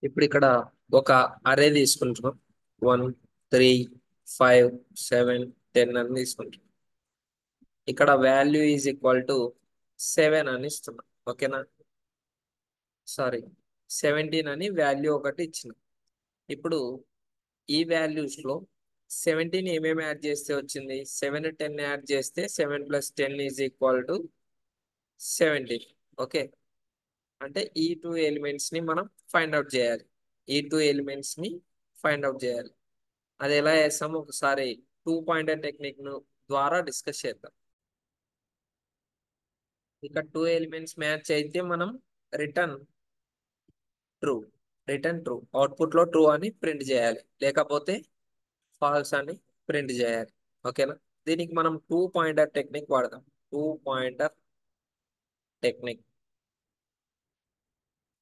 ఇప్పుడు ఇక్కడ ఒక అరే తీసుకుంటున్నాం. 1 3 5 7 10 అని తీసుకుంటున్నాం. ఇక్కడ వాల్యూ ఈజ్ ఈక్వల్ టు 7 అని ఇస్తున్నాం. ఓకేనా, సారీ 17 అని వాల్యూ ఒకటి ఇచ్చిన. ఇప్పుడు ఈ వాల్యూస్ లో 17 ఏమేమి యాడ్ చేస్తే వచ్చింది? 7 10 యాడ్ చేస్తే 7 + 10 ఈజ్ ఈక్వల్ టు 17. ఓకే, అంటే ఈ టూ ఎలిమెంట్స్ ని మనం ఫైండ్ అవుట్ చేయాలి. ఈ టూ ఎలిమెంట్స్ ని ఫైండ్ అవుట్ చేయాలి. అది ఎలా చేస్తామో ఒకసారి టూ పాయింటర్ టెక్నిక్ ను ద్వారా డిస్కస్ చేద్దాం. ఇక టూ ఎలిమెంట్స్ మ్యాచ్ అయితే మనం return true return true output లో ట్రూ అని ప్రింట్ చేయాలి, లేకపోతే ఫాల్స్ అని ప్రింట్ చేయాలి. ఓకేనా, దీనికి మనం టూ పాయింటర్ టెక్నిక్ వాడదాం. Two pointer technique.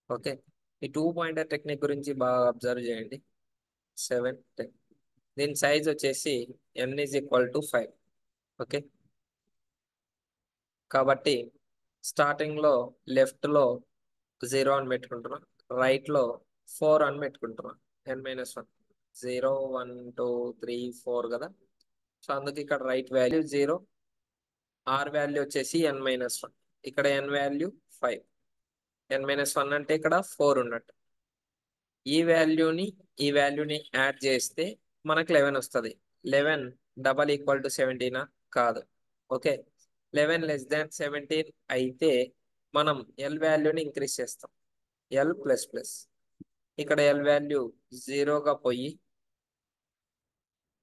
ఓకే, ఈ టూ పాయింటర్ టెక్నిక్ గురించి బాగా అబ్జర్వ్ చేయండి. 7 10 దీని సైజ్ వచ్చేసి n = 5. ఓకే, కాబట్టి స్టార్టింగ్ లో లెఫ్ట్ లో 0 అని పెట్టుకుంటున్నాం, రైట్ లో 4 అని పెట్టుకుంటున్నాం. n-1 0 1 2 3 4 కదా. సో అందుకే ఇక్కడ రైట్ వాల్యూ 0, r వాల్యూ వచ్చేసి n-1. ఇక్కడ n వాల్యూ 5, n-1 అంటే ఇక్కడ 4 ఉన్నట్టు. ఈ వాల్యూని ఈ వాల్యూని యాడ్ చేస్తే మనకు 11 వస్తుంది. 11 = 17 కాదు. ఓకే, 11 < 17 అయితే మనం ఎల్ వాల్యూని ఇంక్రీజ్ చేస్తాం. ఎల్ ప్లస్ ప్లస్, ఇక్కడ ఎల్ వాల్యూ 0గా పోయి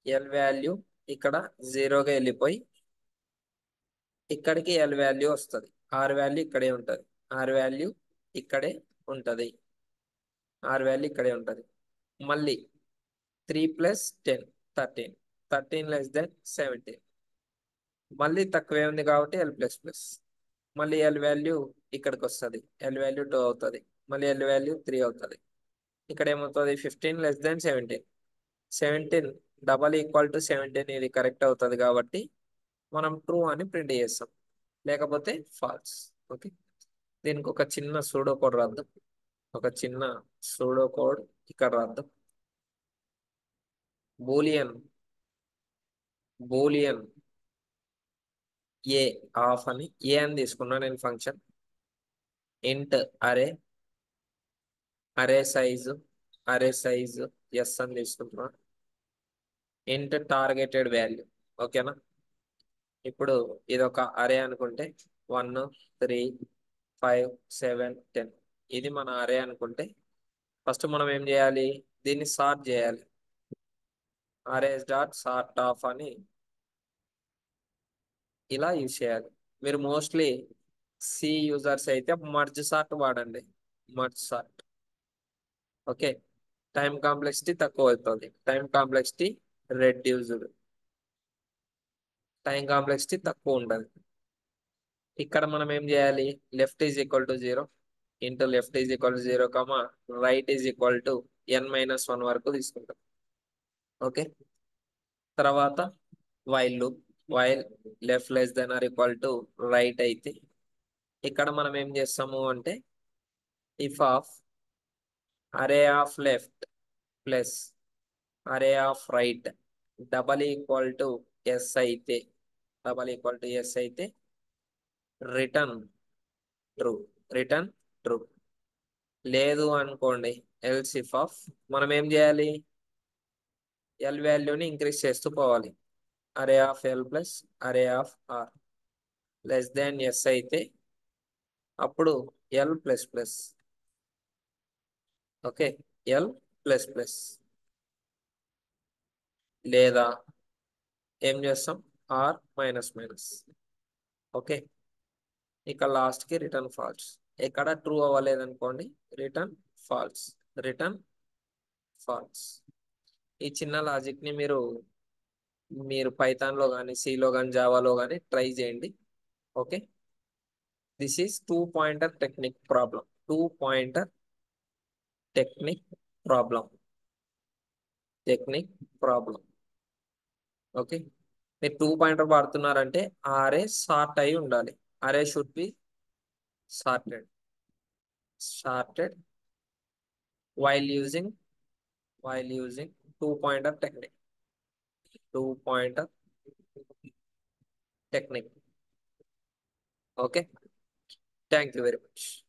ఎల్ వాల్యూ ఇక్కడ 0గా వెళ్ళిపోయి ఇక్కడికి ఎల్ వాల్యూ వస్తుంది. ఆర్ వాల్యూ ఇక్కడే ఉంటుంది, ఆర్ వాల్యూ ఇక్కడే ఉంటుంది, ఆర్ వాల్యూ ఇక్కడే ఉంటుంది. మళ్ళీ 3 + 10 13, 13 < 17. మళ్ళీ తక్కువే ఉంది కాబట్టి ఎల్ ప్లస్ ప్లస్. మళ్ళీ ఎల్ వాల్యూ ఇక్కడికి వస్తుంది, ఎల్ వాల్యూ 2 అవుతుంది, మళ్ళీ ఎల్ వాల్యూ 3 అవుతుంది. ఇక్కడ ఏమవుతుంది? 15 < 17. 17 = 17 ఇది కరెక్ట్ అవుతుంది కాబట్టి మనం ట్రూ అని ప్రింట్ చేస్తాం, లేకపోతే ఫాల్స్. ఓకే, దీనికి ఒక చిన్న సూడో కోడ్ రాద్దాం. ఒక చిన్న సూడో కోడ్ ఇక్కడ రాద్దాం. బూలియన్ బూలియన్ ఏ ఆఫ్ అని తీసుకున్నా నేను ఫంక్షన్. ఇంట్ అరే అరే సైజు ఎస్ అని తీసుకుంటున్నా. ఇంట్ టార్గెటెడ్ వాల్యూ. ఓకేనా, ఇప్పుడు ఇది ఒక అరే అనుకుంటే 1 3 5 7 10 ఇది మన అరే అనుకుంటే ఫస్ట్ మనం ఏం చేయాలి? దీన్ని సార్ట్ చేయాలి. అరేస్ డాట్ సార్ట్ ఆఫ్ అని ఇలా యూజ్ చేయాలి. మీరు మోస్ట్లీ సి యూజర్స్ అయితే మర్జ్ సార్ట్ వాడండి. Merge sort. Okay, time complexity తక్కువ అవుతుంది. Time complexity reduced, time complexity తక్కువ ఉండదు. ఇక్కడ మనం ఏం చేయాలి? Left is equal to 0 into left is equal to 0 right is equal to n-1 వరకు తీసుకుంటాం. ఓకే, తర్వాత while loop. While left < right అయితే ఇక్కడ మనం ఏం చేస్తాము అంటే ఇఫ్ ఆఫ్ అరే of left plus array of right yes అయితే ఎస్ అయితే రిటర్న్ ట్రూ. Return true. లేదు అనుకోండి ఎల్స్ ఇఫ్ ఆఫ్ మనం ఏం చేయాలి? ఎల్ వాల్యూని ఇంక్రీజ్ చేస్తూ పోవాలి. Array of L plus array of R is అయితే అప్పుడు L plus plus. Okay, L plus plus. లేదా ఏం చేస్తాం? R minus minus. ఓకే, ఇక లాస్ట్ కి రిటర్న్ ఫాల్స్. ఎక్కడ ట్రూ అవ్వలేదు అనుకోండి రిటర్న్ ఫాల్స్. Return falls. ఈ చిన్న లాజిక్ ని మీరు పైథాన్ లో కానీ సిలో కానీ జావాలో కానీ ట్రై చేయండి. Okay, this is two pointer technique problem. Two pointer technique problem. Technique problem. Okay, మీరు టూ పాయింటర్ వాడుతున్నారంటే అరే సార్ట్ అయి ఉండాలి. అరే should be sorted. Sorted while using while using two pointer technique. Two pointer technique. Okay. Thank you very much.